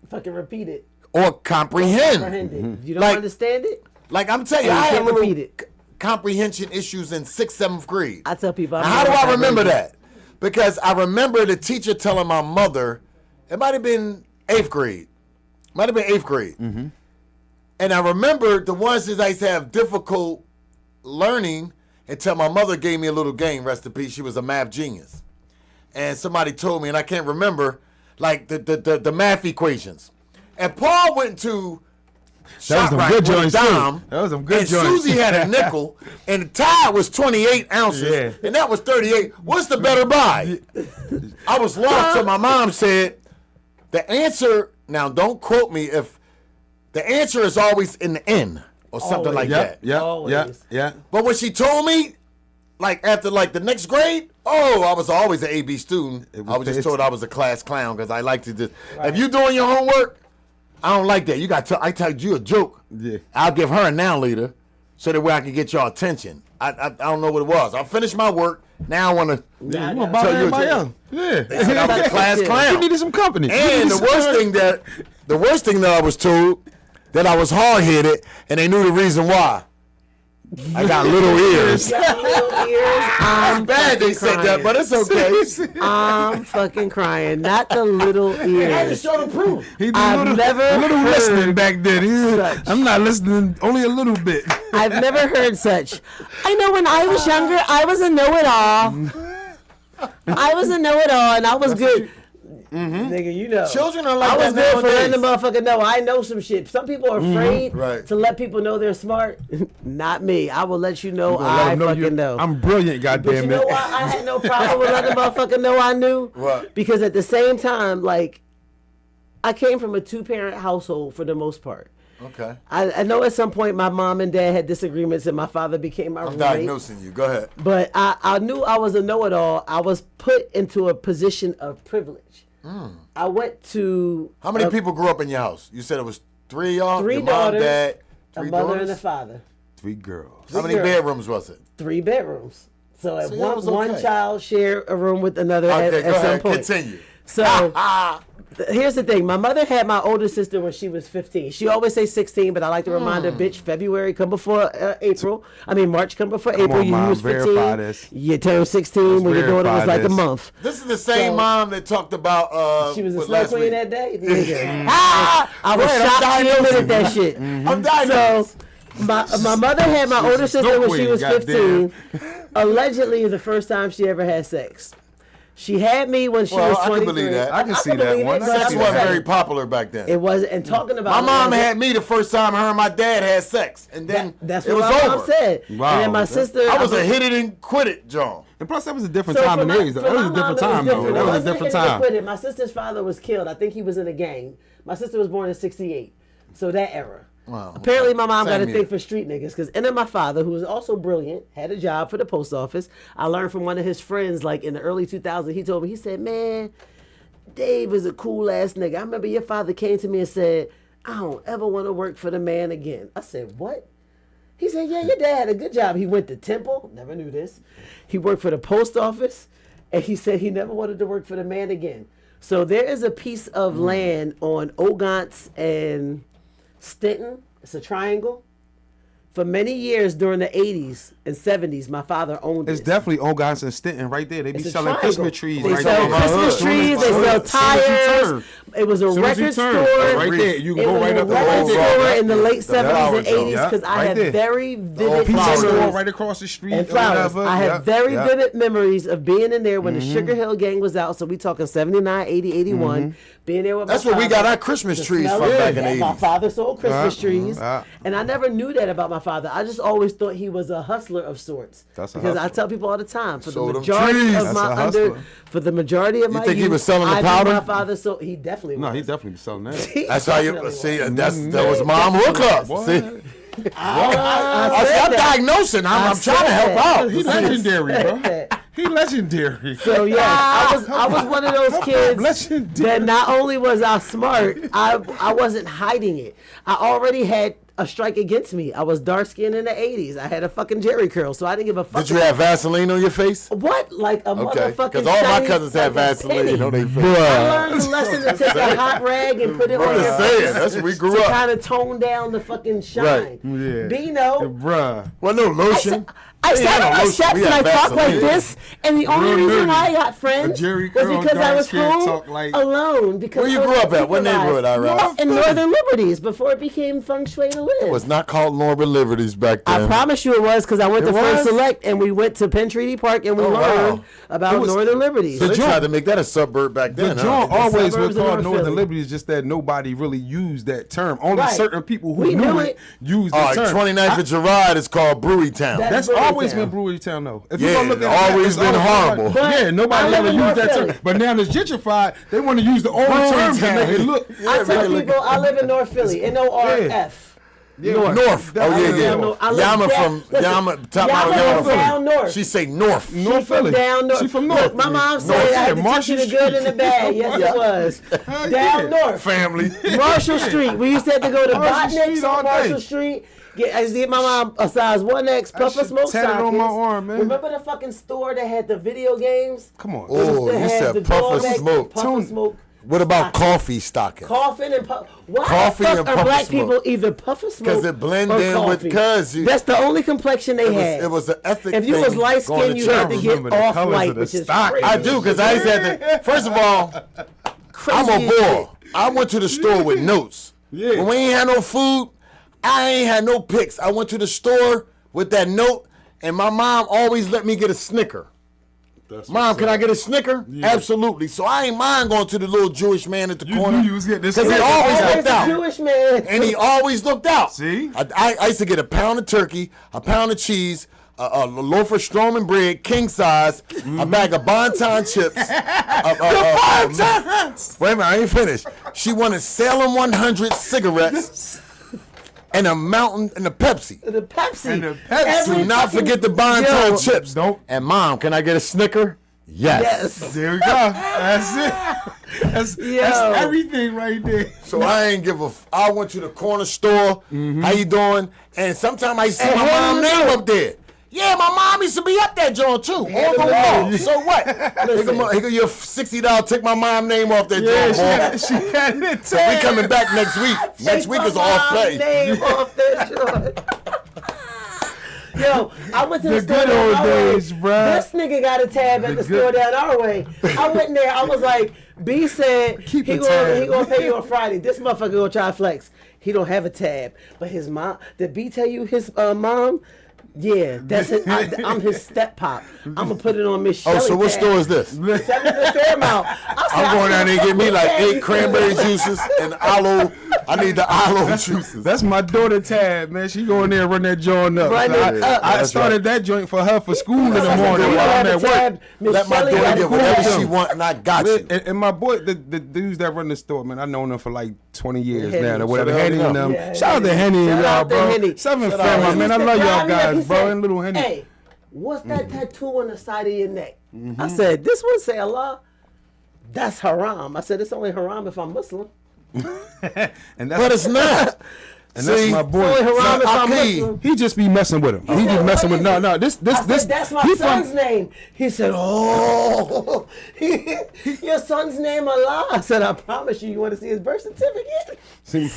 fucking repeat it. Or comprehend. Mm-hmm. You don't understand it? Like I'm telling you, I had little comprehension issues in 6th, 7th grade. I tell people. How do I remember that? Because I remember the teacher telling my mother, it might have been 8th grade. Mm-hmm. And I remember the ones that I used to have difficult learning until my mother gave me a little game, rest in peace. She was a math genius. And somebody told me, and I can't remember, like the math equations. And Paul went to ShopRite with a dime. That was some good joints. And Susie had a nickel, and the tie was 28 ounces, and that was 38. What's the better buy? I was lost till my mom said, the answer, now don't quote me, if the answer is always in the end or something like that. Yeah. But when she told me, like after like the next grade, I was always an AB student. I was just told I was a class clown because I like to just, if you doing your homework, I don't like that. You got I told you a joke. Yeah. I'll give her a now later so that way I can get your attention. I don't know what it was. I finished my work. Now I want to tell you a joke. Yeah. They said I was a class clown. You needed some company. And the worst thing that I was told, that I was hard-headed, and they knew the reason why. I got little ears. I'm bad they said that, but it's okay. I'm fucking crying. Not the little ears. I had to show the proof. I've never little heard listening back then. I'm not listening, only a little bit. I've never heard such. I know when I was younger, I was a know-it-all. I was a know-it-all, and I was good. Mm-hmm. Nigga, you know. Children are like that. I was good for letting the motherfucker know I know some shit. Some people are afraid to let people know they're smart. Not me. I will let you know I fucking know. I'm brilliant, goddamn it. But you know why I had no problem with letting the motherfucker know I knew? What? Because at the same time, like, I came from a 2-parent household for the most part. Okay. I know at some point my mom and dad had disagreements and my father became my roommate. I'm diagnosing you. Go ahead. But I knew I was a know-it-all. I was put into a position of privilege. I went to... How many people grew up in your house? You said it was 3 y'all? 3 your daughters, mom, dad, 3 3 mother daughters? and a father. 3 girls. How many bedrooms was it? 3 bedrooms. So at So one child shared a room with another at some point. Continue. So here's the thing. My mother had my older sister when she was 15. She always say 16, but I like to remind her, bitch, February come before April. I mean, March come before April. On, you Mom, was 15. this. You turned 16 when your daughter was like a month. This is the same mom that talked about she was a slut queen that day? I was shocked she admitted that shit. I'm dying. So my mother had my older sister when she was 15. Allegedly the first time she ever had sex. She had me when she was 23. I can believe that. I can see that one. Sex wasn't very popular back then. It was, and talking about my mom had me the first time her and my dad had sex, and then that's it what was my over. mom said. Wow. And then my sister, I was a hit it and quit it, John. And plus, that was a different time and age. That was a different time, though. That was a different time. My sister's father was killed. I think he was in a gang. My sister was born in '68, so that era. Wow. Apparently, my mom got a Same thing here. for street niggas. Because, and then my father, who was also brilliant, had a job for the post office. I learned from one of his friends, like in the early 2000s. He told me, he said, man, Dave is a cool ass nigga. I remember your father came to me and said, I don't ever want to work for the man again. I said, what? He said, yeah, your dad had a good job. He went to Temple. Never knew this. He worked for the post office. And he said he never wanted to work for the man again. So there is a piece of land on Ogants and Stenton. It's a triangle. For many years during the 80s and 70s, my father owned it. It's definitely on guys and Stenton right there. They be It's a selling triangle. Christmas trees They right sell there. Christmas trees. They sell tires. It was a Soon as you record turn, store. right there, you can It go was right a up the record road. store in the late 70s and flowers, 80s yeah, because I right have there. very vivid Pizza store memories. right across the street. And or flowers. whatever. I have Yeah, very yeah. vivid memories of being in there when the Sugar Hill Gang was out. So we talking 79, 80, 81. Being there with my That's where we father. got our Christmas The trees smell from of back it. in the My 80s. father sold Christmas trees. yeah. And I never knew that about my father. I just always thought he was a hustler of sorts. That's a because I hustler. tell people all the time, for Sold the them majority trees. of That's my a hustler. for the majority of my think he youth, was selling the I knew powder? my father sold. He definitely No, was. he definitely be selling that. He That's how you definitely see. was. That was mom hookup. What? See, I said I'm that. diagnosing. I'm said trying to help that. out. He legendary, bro. that. He legendary. So yes, I was one of those kids Legendary. that not only was I smart, I wasn't hiding it. I already had a strike against me. I was dark skinned in the 80s. I had a fucking Jerry curl, so I didn't give a fuck. Did you have Vaseline on your face? What? Like a Okay, motherfucking because all my shiny cousins had fucking penny. Vaseline on their face. I learned the lesson to take a hot rag and put it on I'm your just face saying. That's where we grew to up. kind of tone down the fucking shine. Right. Yeah. Bino, Bruh. Well, no lotion. I We sat had on no my lotion. steps We and I had talked like Vaseline. this, and the only Real reason nerdy. why I got friends A Jerry was curl, because I dark was skin, home talk like- alone. Because Where you I was grew up at? What neighborhood, supervised. Irize? In Northern Liberties, before it became feng shui to live. It was not called Northern Liberties back then. I promise you it was, because I went It to First was? Select and we went to Penn Treaty Park and we Oh, learned wow. about It was- Northern Liberties. So they joint- tried to make that a suburb back The then. joint huh? always suburbs was of called North Northern Philly. Liberty. It's just that nobody really used that term. Only Right. certain people who We knew knew it it. used the All right, term. 29th of Gerard is called Brewery Town. That's That's Brewery always Town. been Brewery Town, though. If Yeah, you gonna look it's at it, always it's been horrible. But Yeah, I nobody live ever in used North that Philly. term. But now it's gentrified. They want to use the old Brewery terms to Town. make it look. I tell people I live in North Philly, N-O-R-F. North. Oh, yeah, yeah. North. I live Yama down- from, listen, Yama, top Yama out from down Yama. north. She say North. North She from Philly. down north. She from North. Look, my mom said North. I had Yeah, to Marshall teach you the good and the Street. bad. Yes, it was. Hell Down yeah. north. Family. Marshall Street. We used to have to go to Marshall Botnick's Street all on day. Marshall Street. I used to get my mom a size 1X Puffer shit Smoke tatted sockets. on my arm, man. Remember the fucking store that had the video games? Come on. Oh, They you had said the Puffer drawback Smoke. Puffer Smoke. What about coffee stocking? Coughing and puff. Why Coffee the and fuck are Puffer black Smoke? people either Puffer Smoke 'Cause it blend or in with- coffee? 'cause you- That's the only complexion they had. It was an ethic If you thing was light going skinned, to you had to church. get Remember the off colors white, of the which is stock. crazy. I do, because I used to have to. First of all, I'm Crazy a as boy. I went to the store with notes. Yeah. When we ain't had no food, I ain't had no picks. I went to the store with that note, and my mom always let me get a Snicker. Mom, can I get a Snicker? Yeah. Absolutely. So I ain't mind going to the little Jewish man at the You corner. knew you was getting this. Because he Snicker. always Always looked a out. Jewish man. And he always looked out. See? I used to get a pound of turkey, a pound of cheese, a loaf of Stroman bread, king size, a bag of Bonton chips. Wait a minute, I ain't finished. She wanted Salem 100 cigarettes and a Mountain and a Pepsi. The Pepsi. And the Pepsi. Every Do not fucking- forget the Bonton Yo, chips. Don't. And Mom, can I get a Snicker? Yes. Yes. There we go. That's it. That's everything right there. So I ain't give a. I went to the corner store. How you doing? And sometimes I see And my hand mom's it name out. up there. Yeah, my mom used to be up that joint too. On Hand the it wall. out. So what? Listen. Here go your $60. Take my mom's name off that Yeah, joint, boy. she had it. So we coming back next week. Next week is off Take my pay. name off that joint. Yo, I went to the, The store good down old our way. days, bruh. This nigga got a tab at the store down our way. I went in there. I was like, B said Keep he a gonna tab. pay you on Friday. This motherfucker gonna try to flex. He don't have a tab, but his mom. Did B tell you his mom Yeah, that's it. I'm his step pop. I'm gonna put it on Miss Shelley. Oh, so what store is this? 7th Fairmount. I'm going down there and get me like 8 cranberry juices and aloe. I need the aloe juices. That's my daughter Tab, man. She go in there and run that joint up. I started that joint for her for school in the morning while I'm at work. Let my daughter get whatever she want, and I got you. And my boy, the dudes that run the store, man, I known them for like 20 years now. Or whatever. Henny and them. Shout out to Henny and y'all, bro. 7th Fairmount, man. I love y'all guys, bro. And little Henny. Hey, what's that tattoo on the side of your neck? I said, this one say Allah. That's haram. I said, it's only haram if I'm Muslim. But it's not. And that's my boy. He just be messing with him. He just messing with this. That's my son's name. He said, "Oh, your son's name Allah." I said, "I promise you. You want to see his birth certificate?" See,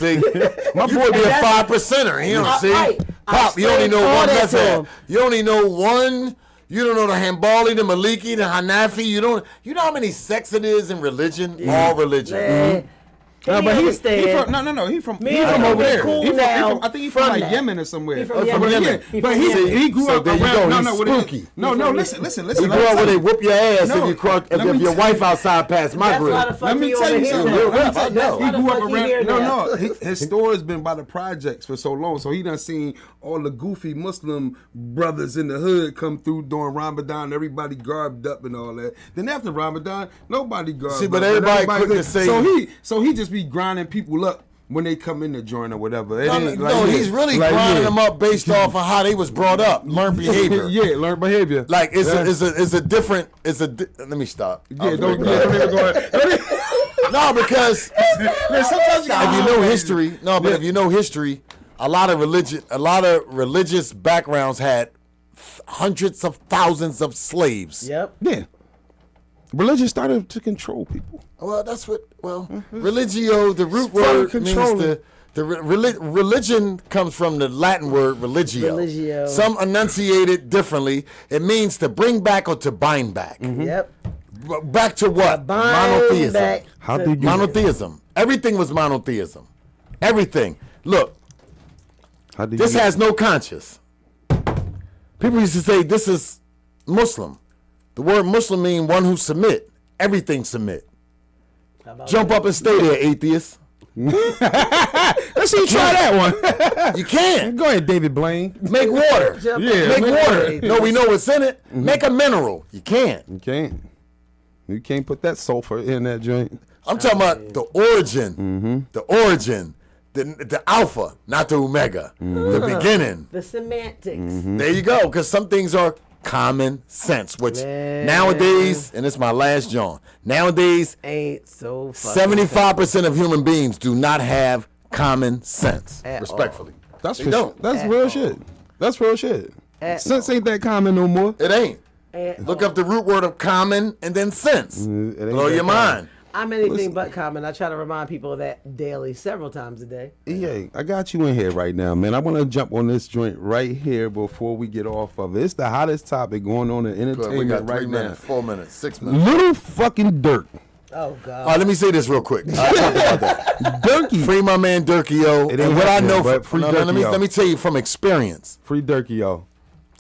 my boy be a 5%er. You know, see, Pop. You only know one method. You only know one. You don't know the Hanbali, the Maliki, the Hanafi. You know how many sects it is in religion. All religion. But he from He from over there. I think he's from like Yemen or somewhere. He's from Yemen. But he grew up around. Spooky. No, listen. He grew up where they whoop your ass if your wife outside past my grill. Let me tell you something. He grew up around. His store has been by the projects for so long, so he done seen all the goofy Muslim brothers in the hood come through during Ramadan. Everybody garbed up and all that. Then after Ramadan, nobody garbed up. See, but everybody quick to say. So he just be grinding people up when they come in the joint or whatever. He's really grinding them up based off of how they was brought up, learned behavior. Learned behavior. Like it's a different. Let me stop. Yeah, don't even go ahead. No, because sometimes if you know history. No, but if you know history, a lot of religious backgrounds had hundreds of thousands of slaves. Yep. Yeah. Religion started to control people. Well, that's what. Religio, the root word means religion comes from the Latin word religio. Some enunciate it differently. It means to bring back or to bind back. Yep. Back to what? Monotheism. How did you monotheism. Everything was monotheism. Everything. Look. This has no conscience. People used to say this is Muslim. The word Muslim means one who submit. Everything submit. Jump up and stay there, atheist. Let's see you try that one. You can't. Go ahead, David Blaine. Make water. Make water. No, we know what's in it. Make a mineral. You can't. You can't put that sulfur in that joint. I'm talking about the origin. The origin. The alpha, not the omega. The beginning. The semantics. There you go. Because some things are common sense, which nowadays, and it's my last John, nowadays, ain't so 75% of human beings do not have common sense. Respectfully. That's real shit. That's real shit. Sense ain't that common no more. It ain't. Look up the root word of common and then sense. Blow your mind. I'm anything but common. I try to remind people of that daily, several times a day. Yeah, I got you in here right now, man. I want to jump on this joint right here before we get off of it. It's the hottest topic going on in entertainment we got 3 right minutes, now. 4 minutes, 6 minutes. Little fucking Dirk. Oh, God. All right, let me say this real quick. I'll talk about that. Durky. Free my man Durky-O. And what I know, let me tell you from experience. Free Durky-O.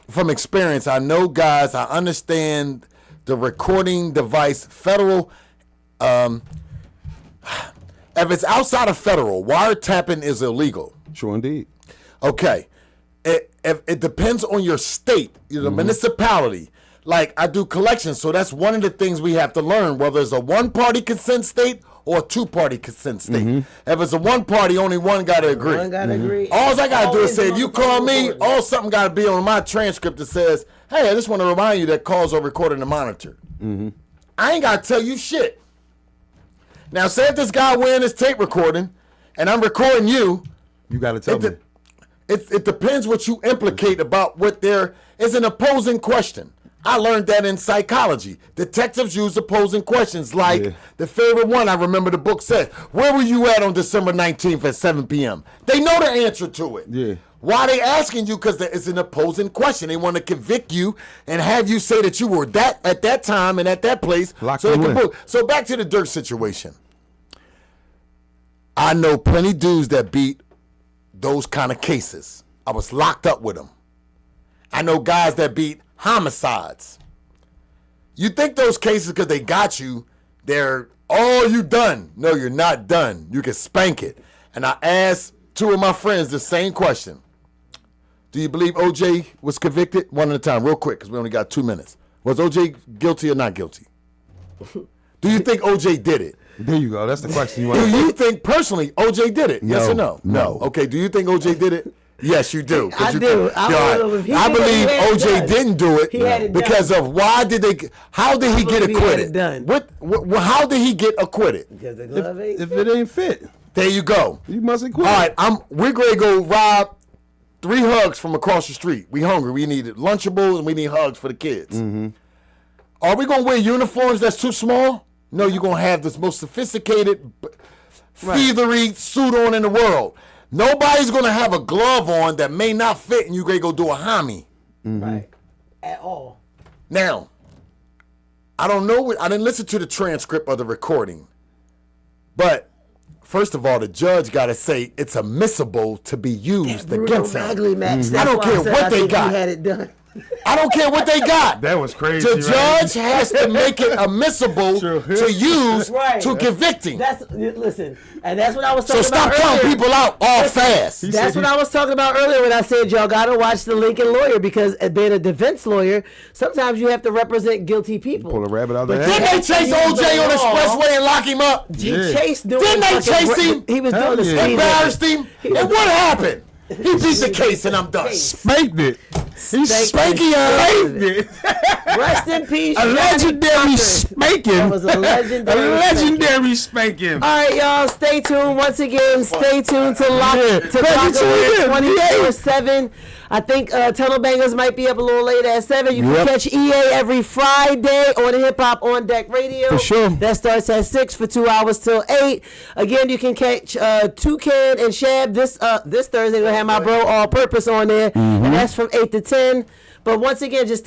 From experience, I know guys, I understand the recording device, federal, if it's outside of federal, wiretapping is illegal. True indeed. Okay. It depends on your state, the municipality. Like, I do collections, so that's one of the things we have to learn, whether it's a one-party consent state or a two-party consent state. If it's a one-party, only one got to agree. One got to agree. All I got to do is say, if you call me, something got to be on my transcript that says, hey, I just want to remind you that calls are recorded and monitored. I ain't got to tell you shit. Now, say if this guy wearing his tape recording, and I'm recording you. You got to tell me. It depends what you implicate about what it's an opposing question. I learned that in psychology. Detectives use opposing questions like the favorite one I remember the book says, where were you at on December 19th at 7 p.m.? They know the answer to it. Yeah. Why are they asking you? Because it's an opposing question. They want to convict you and have you say that you were at that time and at that place. So back to the Dirk situation. I know plenty dudes that beat those kind of cases. I was locked up with them. I know guys that beat homicides. You think those cases, because they got you, they're, oh, you done. No, you're not done. You can spank it. And I asked 2 of my friends the same question. Do you believe O.J. was convicted? One at a time, real quick, because we only got 2 minutes. Was O.J. guilty or not guilty? Do you think O.J. did it? There you go. That's the question you want. Do you think personally O.J. did it? Yes or no? No. Okay, do you think O.J. did it? Yes, you do. I do. I believe O.J. didn't do it because of how did he get acquitted? How did he get acquitted? Because the glove ain't If it ain't fit, there you go. you must acquit. All right, we're going to go rob 3 hugs from across the street. We hungry. We need Lunchables and we need hugs for the kids. Mm-hmm. Are we going to wear uniforms that's too small? No, you're going to have this most sophisticated, feathery suit on in the world. Nobody's going to have a glove on that may not fit and you're going to go do a homie. Mm-hmm. Right. At all. Now, I don't know. I didn't listen to the transcript of the recording. But first of all, the judge got to say it's admissible to be used against him. Ugly match. I don't care what they got. He had it done. I don't care what they got. That was crazy. The judge has to make it admissible to use to convict him. Listen, and that's what I was talking about. about. So stop counting people out all fast. That's what I was talking about earlier when I said y'all gotta watch the Lincoln Lawyer, because being a defense lawyer, sometimes you have to represent guilty people. Pull a rabbit out of their Didn't head. they chase OJ on the expressway and lock him up? Chase doing. Didn't they chase him? He was doing the speed. Embarrassed him. And what happened? He beat the case and I'm done. Spanked it. He spanked it. Rest in peace. A legendary spanking. That was a legendary spanking. All right, y'all. Stay tuned. Once again, stay tuned to Lock 24/7. I think Tunnel Bangers might be up a little later at 7. You can catch EA every Friday on Hip Hop On Deck Radio. For sure. That starts at 6 for 2 hours till 8. Again, you can catch Toucan and Shab this Thursday. We'll have my bro All Purpose on there, and that's from 8 to 10. But once again, just